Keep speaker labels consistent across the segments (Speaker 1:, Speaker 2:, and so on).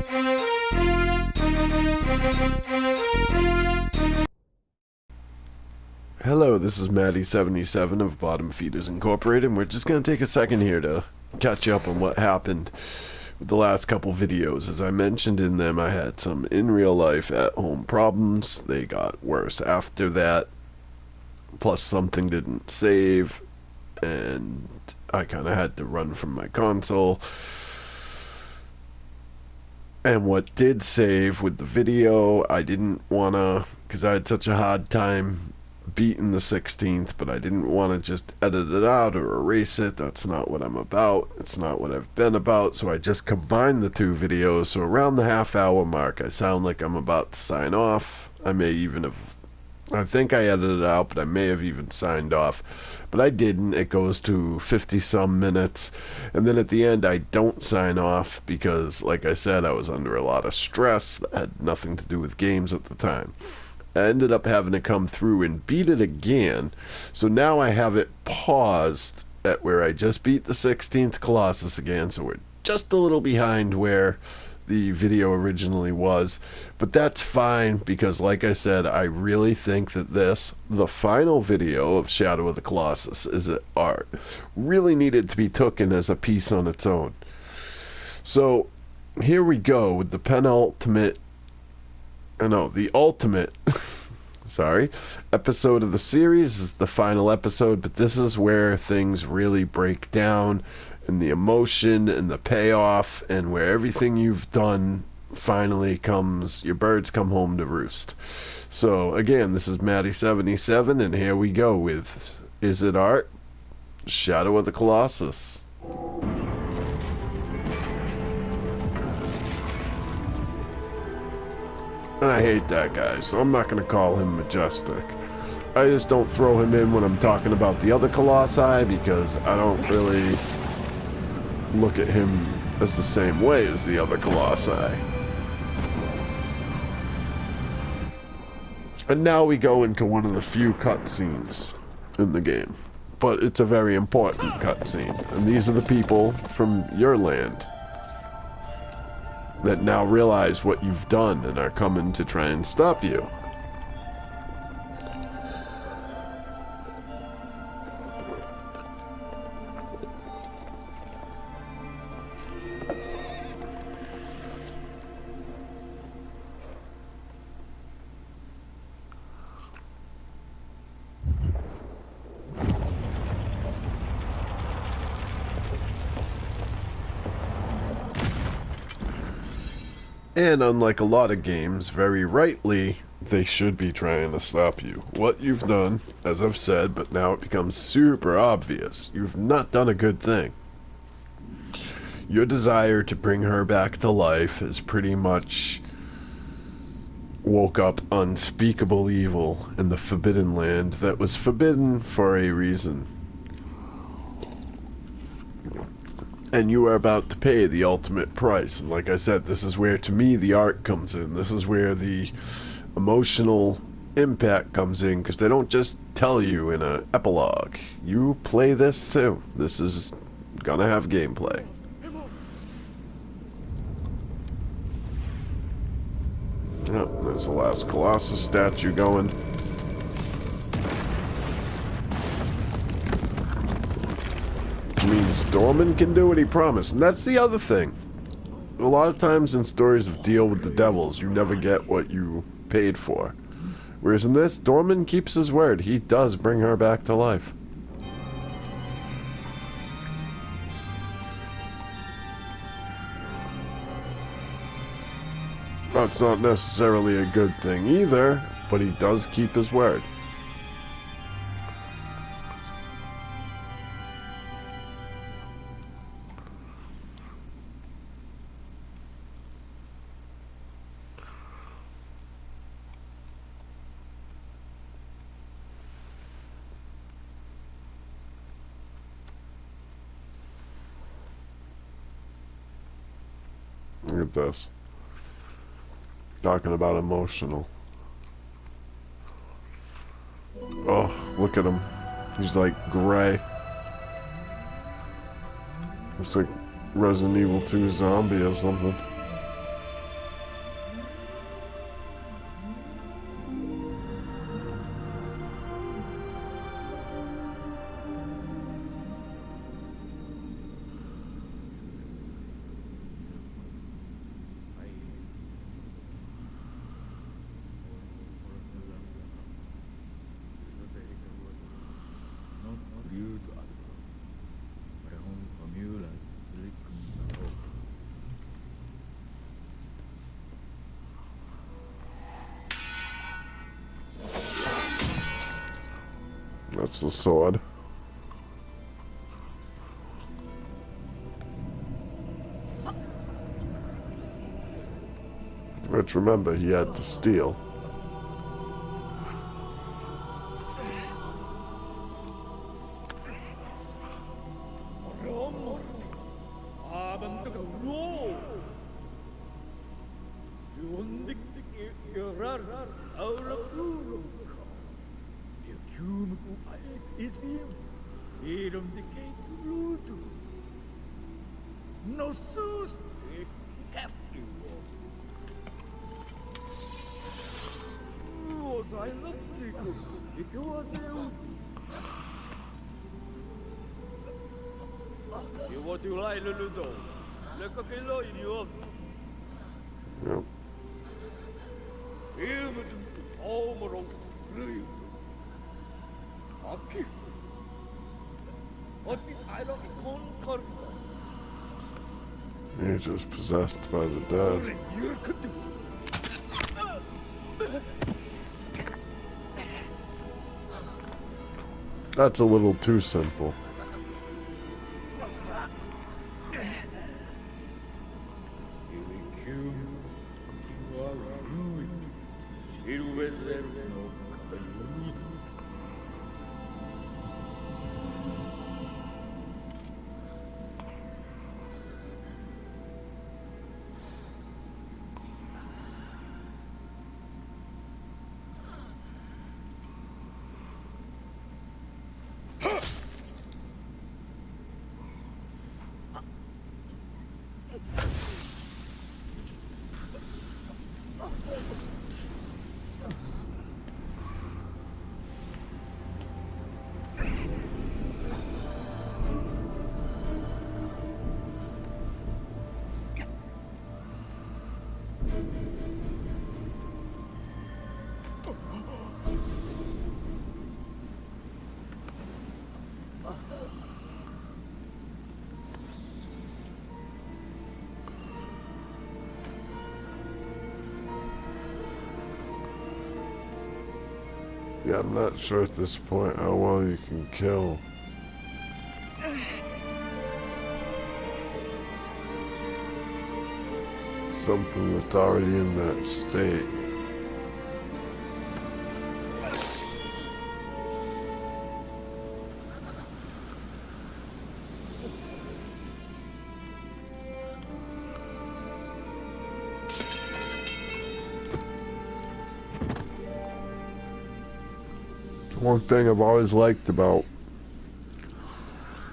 Speaker 1: Hello, this is Maddie77 of Bottom Feeders Incorporated, and we're just going to take a second here to catch up on what happened with the last couple videos. As I mentioned in them, I had some in real life at home problems. They got worse after that, plus something didn't save, and I kind of had to run from my console. And what did save with the video, I didn't want to, because I had such a hard time beating the 16th, but I didn't want to just edit it out or erase it. That's not what I'm about. It's not what I've been about. So I just combined the two videos. So around the half-hour mark, I sound like I'm about to sign off. I may even have, I think I edited it out, but I may have even signed off. But I didn't. It goes to 50-some minutes. And then at the end, I don't sign off because, like I said, I was under a lot of stress that had nothing to do with games at the time. I ended up having to come through and beat it again. So now I have it paused at where I just beat the 16th Colossus again. So we're just a little behind where the video originally was. But that's fine because, like I said, I really think that this, the final video of Shadow of the Colossus, is an art. Really needed to be taken as a piece on its own. So here we go with the penultimate, the ultimate sorry, episode of the series. Is the final episode, but this is where things really break down, and the emotion and the payoff, and where everything you've done finally comes, your birds come home to roost. So again, this is Maddie77, and here we go with Is It Art? Shadow of the Colossus. And I hate that guy, so I'm not going to call him Majestic. I just don't throw him in when I'm talking about the other Colossi, because I don't really look at him as the same way as the other Colossi. And now we go into one of the few cutscenes in the game. But it's a very important cutscene. And these are the people from your land that now realize what you've done and are coming to try and stop you. And unlike a lot of games, very rightly, they should be trying to stop you. What you've done, as I've said, but now it becomes super obvious. You've not done a good thing. Your desire to bring her back to life has pretty much woke up unspeakable evil in the Forbidden Land that was forbidden for a reason. And you are about to pay the ultimate price. And like I said, this is where, to me, the art comes in. This is where the emotional impact comes in, because they don't just tell you in an epilogue. You play this too. This is gonna have gameplay. Yep, there's the last Colossus statue going. Means Dormin can do what he promised. And that's the other thing. A lot of times in stories of Deal with the Devils, you never get what you paid for. Whereas in this, Dormin keeps his word. He does bring her back to life. That's not necessarily a good thing either, but he does keep his word. Look at this. Talking about emotional. Oh, look at him. He's like gray. Looks like Resident Evil 2 zombie or something. That's the sword. Which, remember, he had to steal. Yep. He's just possessed by the dead. That's a little too simple. Yeah, I'm not sure at this point how well you can kill. Something that's already in that state. One thing I've always liked about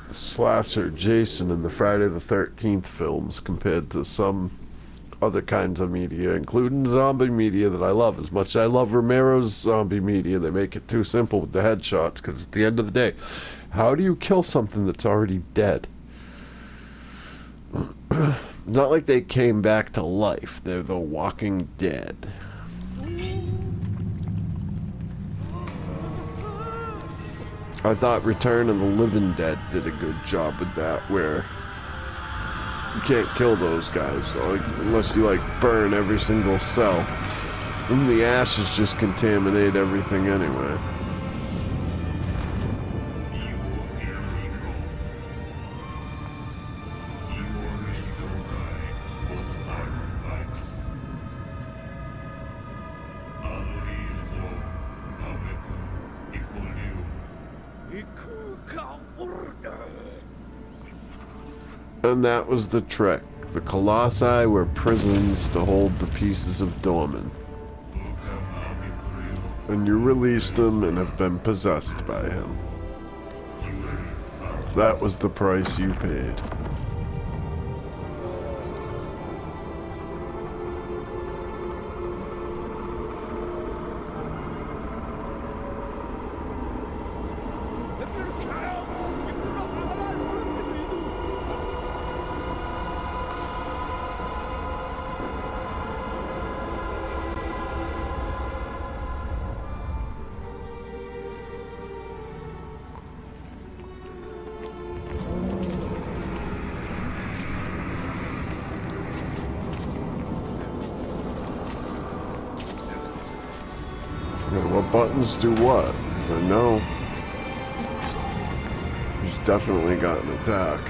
Speaker 1: the slasher Jason and the Friday the 13th films compared to some other kinds of media, including zombie media that I love. As much as I love Romero's zombie media, they make it too simple with the headshots, because at the end of the day, how do you kill something that's already dead? Not like they came back to life. They're the walking dead. I thought Return of the Living Dead did a good job with that, where you can't kill those guys, like, unless you, like, burn every single cell. And the ashes just contaminate everything anyway. And that was the trick. The Colossi were prisons to hold the pieces of Dormin. And you released them and have been possessed by him. That was the price you paid. And what buttons do what? I know. definitely got an attack.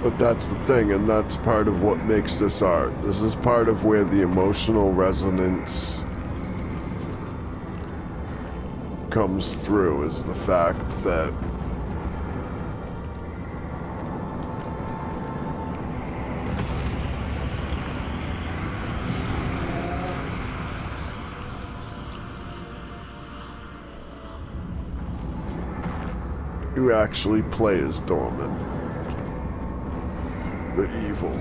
Speaker 1: But that's the thing, and that's part of what makes this art. This is part of where the emotional resonance comes through, is the fact that you actually play as Dormin, the evil.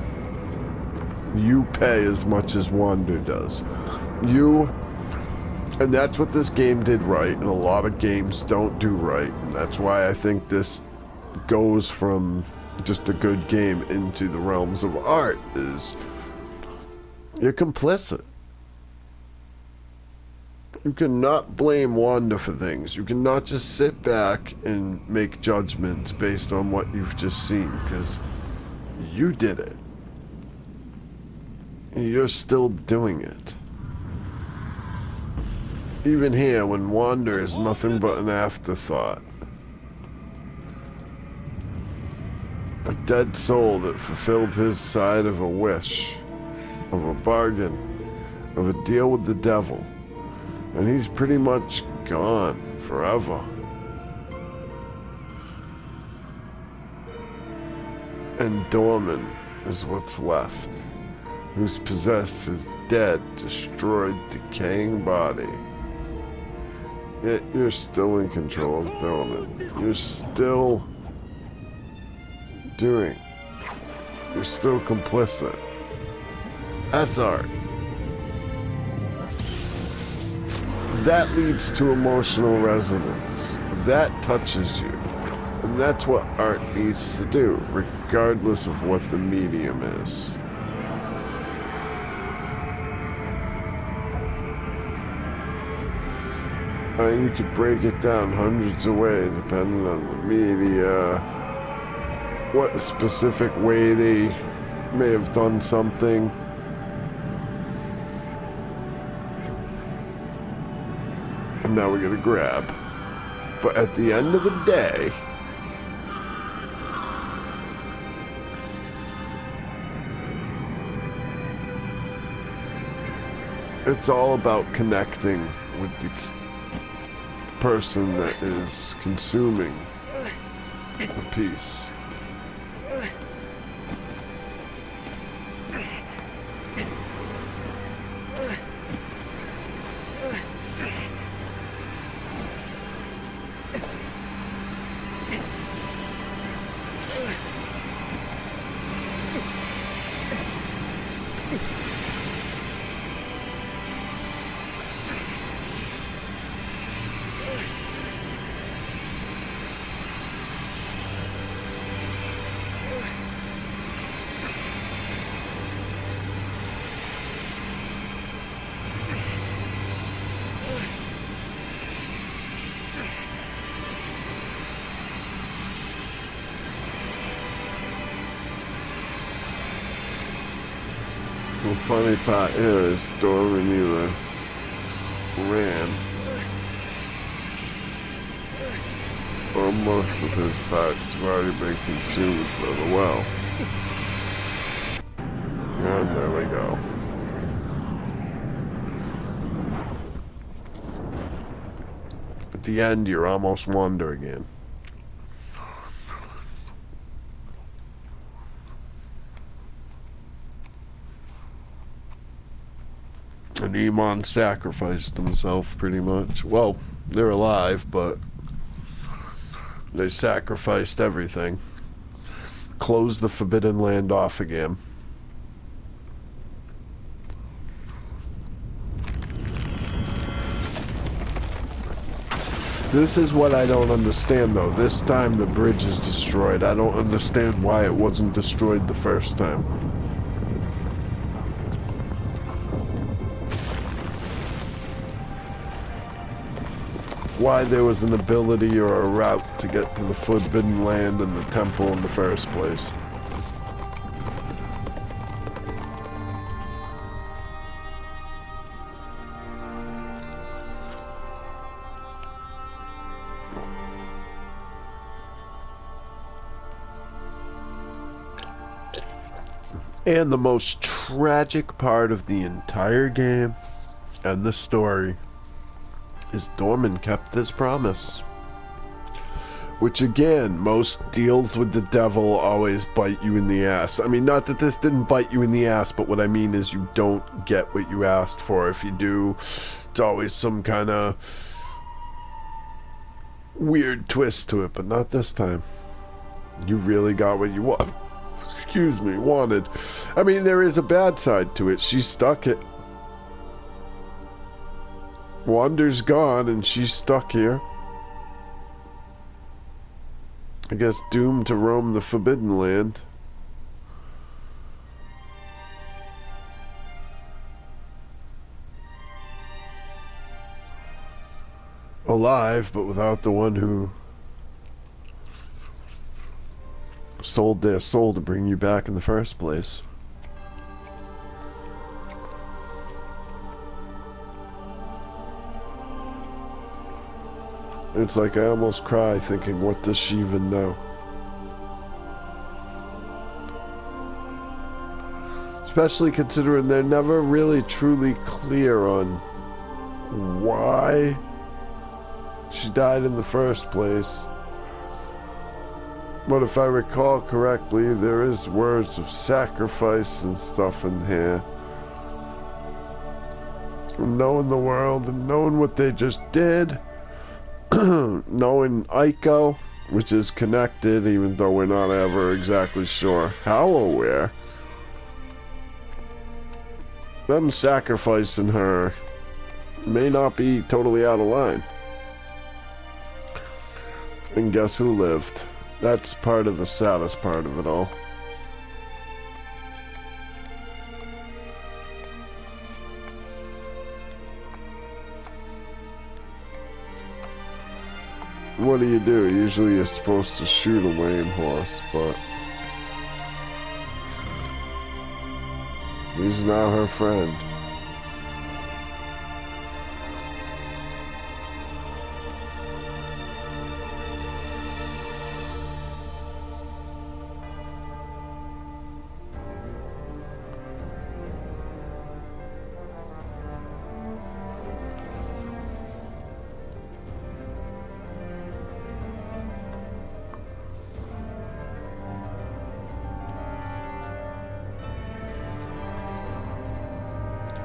Speaker 1: You pay as much as Wander does. And that's what this game did right, and a lot of games don't do right, and that's why I think this goes from just a good game into the realms of art, is you're complicit. You cannot blame Wanda for things. You cannot just sit back and make judgments based on what you've just seen, because you did it. You're still doing it. Even here, when Wander is nothing but an afterthought. A dead soul that fulfilled his side of a wish, of a bargain, of a deal with the devil. And he's pretty much gone forever. And Dormin is what's left, who's possessed his dead, destroyed, decaying body. Yet you're still in control of Dormin. You're still doing. You're still complicit. That's art. That leads to emotional resonance. That touches you. And that's what art needs to do, regardless of what the medium is. You could break it down hundreds of ways, depending on the media, what specific way they may have done something. And now we're gonna grab. But at the end of the day, it's all about connecting with the person that is consuming the piece. The funny part here is Dormin either ran or most of his parts have already been consumed by the well. And there we go. At the end, you're almost Wander again. And Iman sacrificed himself, pretty much. Well, they're alive, but they sacrificed everything. Closed the Forbidden Land off again. This is what I don't understand, though. This time the bridge is destroyed. I don't understand why it wasn't destroyed the first time. Why there was an ability or a route to get to the Forbidden Land and the temple in the first place. And the most tragic part of the entire game and the story is Dormin kept his promise. Which again, most deals with the devil always bite you in the ass. I mean, not that this didn't bite you in the ass, but what I mean is you don't get what you asked for. If you do, it's always some kind of weird twist to it, but not this time. You really got what you want. Excuse me, wanted. I mean, there is a bad side to it. She's stuck it. Wander's gone and she's stuck here. I guess doomed to roam the Forbidden Land. Alive, but without the one who sold their soul to bring you back in the first place. It's like I almost cry thinking, what does she even know? Especially considering they're never really truly clear on why she died in the first place. But if I recall correctly, there is words of sacrifice and stuff in here. Knowing the world and knowing what they just did. Knowing Ico, which is connected, even though we're not ever exactly sure how or where. Them sacrificing her may not be totally out of line. And guess who lived? That's part of the saddest part of it all. What do? Usually you're supposed to shoot a lame horse, but he's now her friend.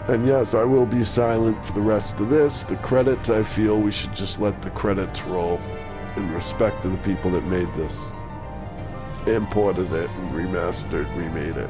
Speaker 1: And yes, I will be silent for the rest of this. The credits, I feel we should just let the credits roll in respect to the people that made this. Imported it and remastered, remade it.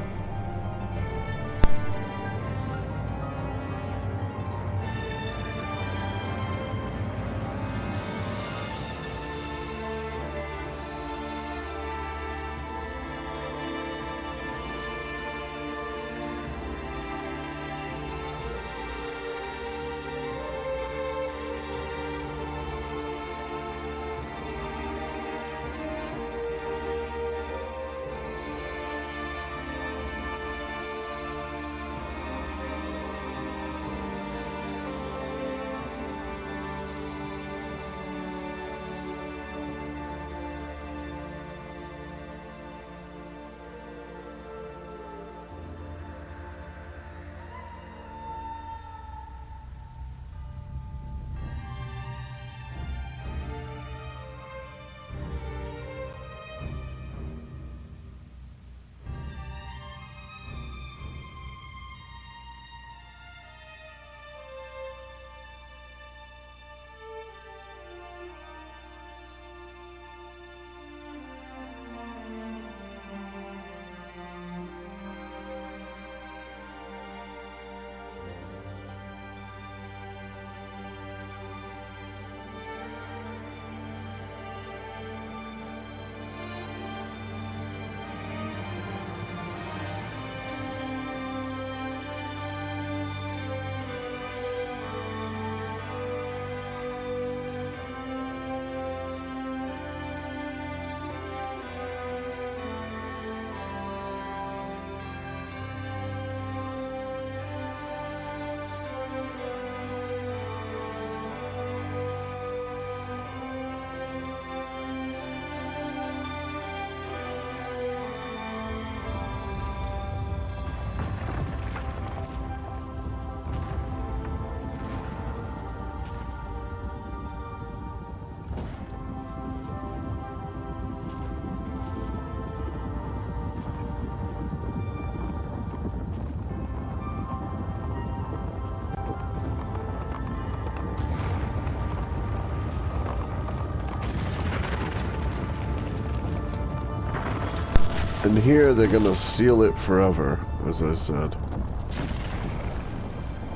Speaker 1: And here they're gonna seal it forever, as I said.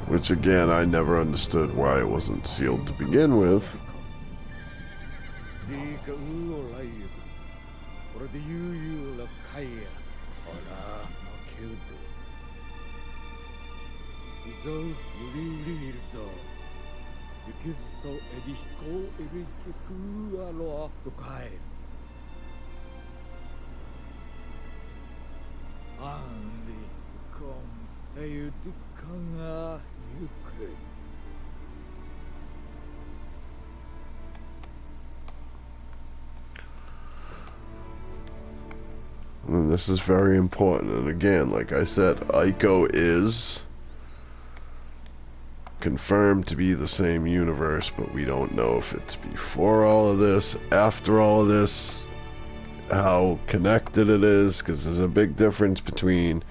Speaker 1: Which again, I never understood why it wasn't sealed to begin with. And this is very important. And again, like I said, Aiko is confirmed to be the same universe, but we don't know if it's before all of this, after all of this, how connected it is, because there's a big difference between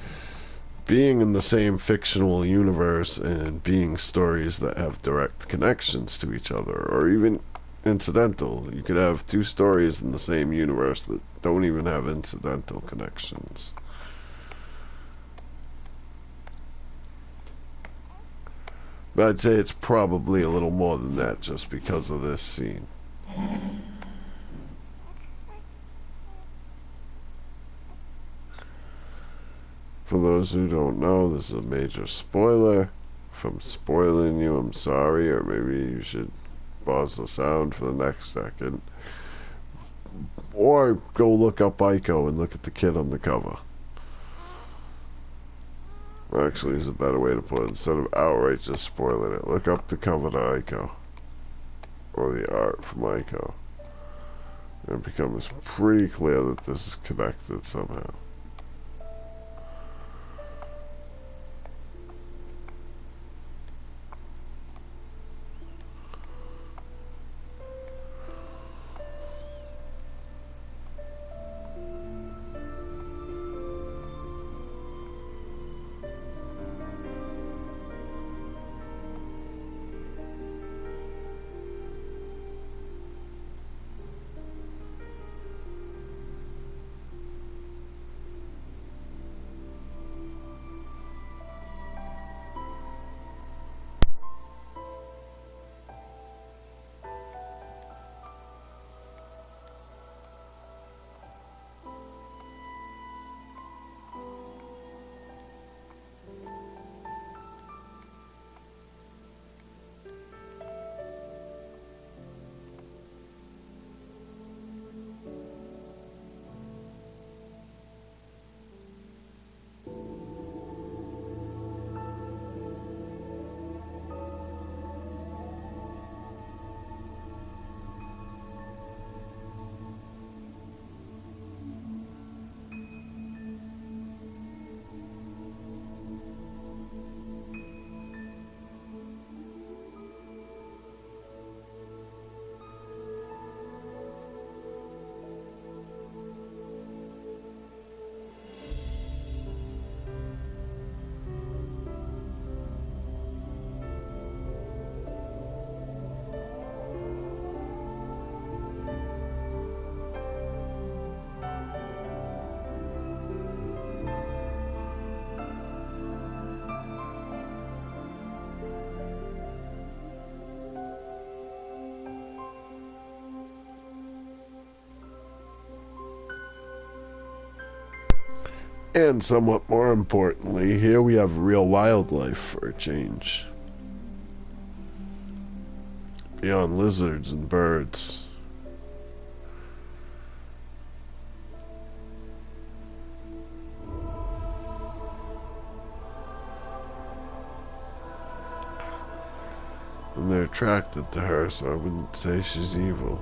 Speaker 1: being in the same fictional universe and being stories that have direct connections to each other, or even incidental. You could have two stories in the same universe that don't even have incidental connections. But I'd say it's probably a little more than that just because of this scene. For those who don't know, this is a major spoiler. If I'm spoiling you, I'm sorry, or maybe you should pause the sound for the next second. Or go look up Aiko and look at the kid on the cover. Actually, is a better way to put it. Instead of outright just spoiling it, look up the cover to Aiko. Or the art from Aiko. And it becomes pretty clear that this is connected somehow. And somewhat more importantly, here we have real wildlife for a change. Beyond lizards and birds. And they're attracted to her, so I wouldn't say she's evil.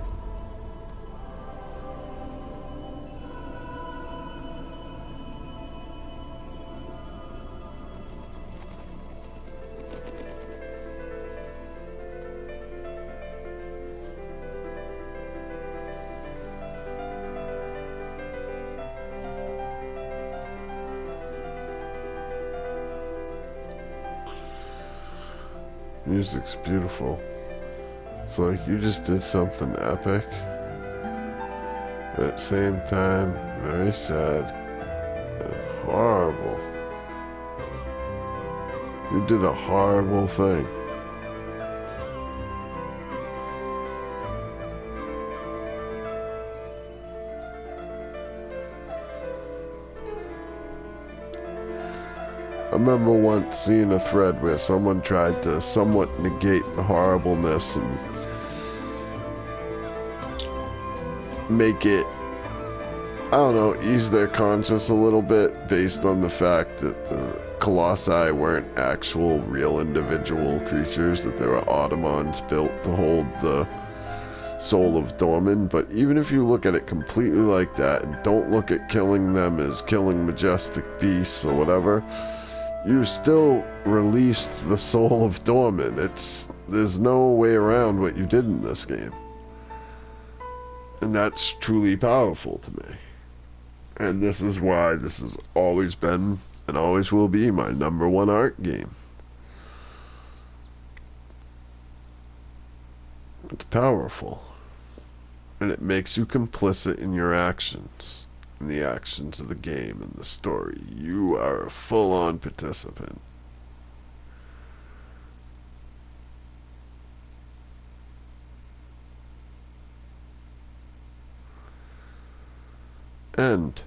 Speaker 1: Music's beautiful. It's like you just did something epic. At the same time, very sad. horrible. You did a horrible thing. I remember once seeing a thread where someone tried to somewhat negate the horribleness and make it, I don't know, ease their conscience a little bit based on the fact that the colossi weren't actual real individual creatures, that they were automons built to hold the soul of Dormin. But even if you look at it completely like that and don't look at killing them as killing majestic beasts or whatever, you still released the soul of Dormin. There's no way around what you did in this game. And that's truly powerful to me. And this is why this has always been and always will be my #1 art game. It's powerful. And it makes you complicit in your actions. In the actions of the game and the story. You are a full-on participant. And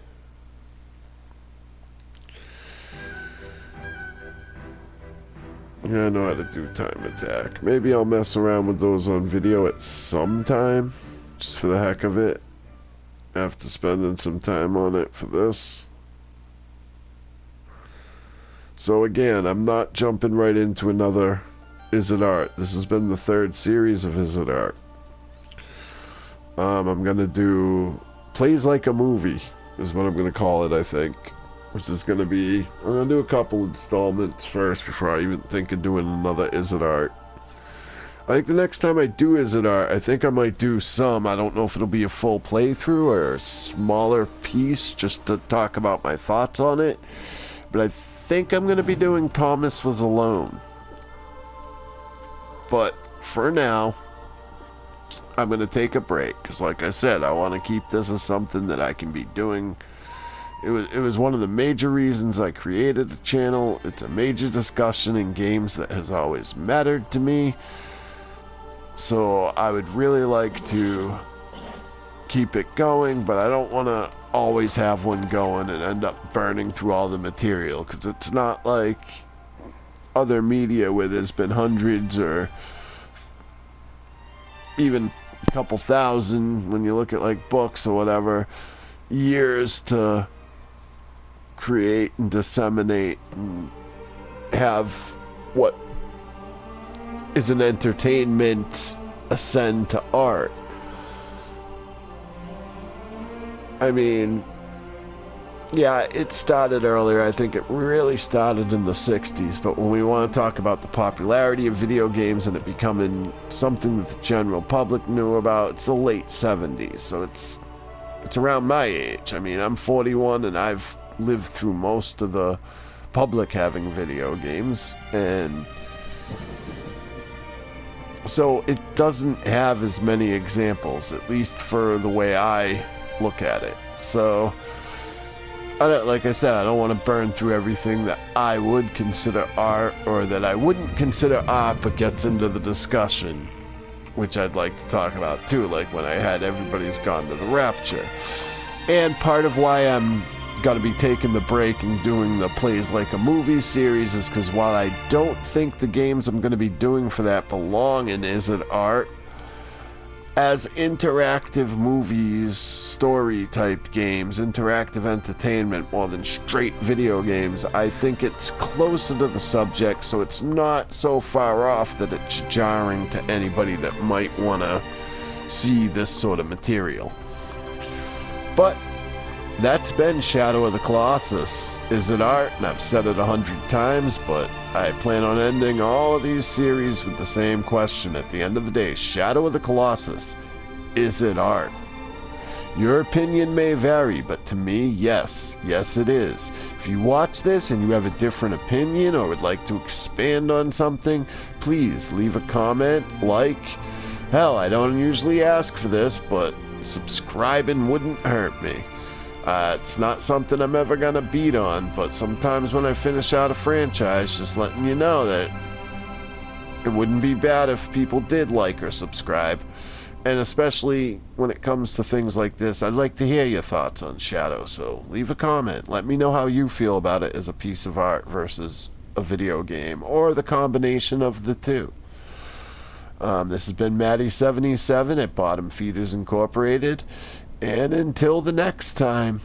Speaker 1: yeah, I know how to do time attack. Maybe I'll mess around with those on video at some time, just for the heck of it. After spending some time on it for this. So again, I'm not jumping right into another Is It Art. This has been the 3rd series of Is It Art. I'm gonna do Plays Like a Movie is what I'm gonna call it, I think. Which is gonna be, I'm gonna do a couple installments first before I even think of doing another Is It Art. I think the next time I do Is It Art, I think I might do some. I don't know if it'll be a full playthrough or a smaller piece just to talk about my thoughts on it. But I think I'm going to be doing Thomas Was Alone. But for now, I'm going to take a break. Because like I said, I want to keep this as something that I can be doing. It was one of the major reasons I created the channel. It's a major discussion in games that has always mattered to me. So I would really like to keep it going, but I don't want to always have one going and end up burning through all the material, because it's not like other media where there's been hundreds or even a couple thousand, when you look at like books or whatever, years to create and disseminate and have what is an entertainment ascend to art. I mean, yeah, it started earlier. I think it really started in the 60s, but when we want to talk about the popularity of video games and it becoming something that the general public knew about, it's the late 70s, so it's around my age. I mean, I'm 41 and I've lived through most of the public having video games, and so it doesn't have as many examples, at least for the way I look at it. So, like I said, I don't want to burn through everything that I would consider art, or that I wouldn't consider art but gets into the discussion, which I'd like to talk about too, like when I had Everybody's Gone to the Rapture. And part of why I'm going to be taking the break and doing the Plays Like a Movie series is because while I don't think the games I'm going to be doing for that belong in Is It Art, as interactive movies, story type games, interactive entertainment more than straight video games, I think it's closer to the subject, so it's not so far off that it's jarring to anybody that might want to see this sort of material. But that's been Shadow of the Colossus. Is it art? And I've said it 100 times, but I plan on ending all of these series with the same question at the end of the day. Shadow of the Colossus. Is it art? Your opinion may vary, but to me, yes. Yes, it is. If you watch this and you have a different opinion or would like to expand on something, please leave a comment, like. Hell, I don't usually ask for this, but subscribing wouldn't hurt me. It's not something I'm ever gonna beat on, but sometimes when I finish out a franchise, just letting you know that it wouldn't be bad if people did like or subscribe. And especially when it comes to things like this, I'd like to hear your thoughts on Shadow, so leave a comment. Let me know how you feel about it as a piece of art versus a video game, or the combination of the two. This has been Matty77 at Bottom Feeders Incorporated, and until the next time.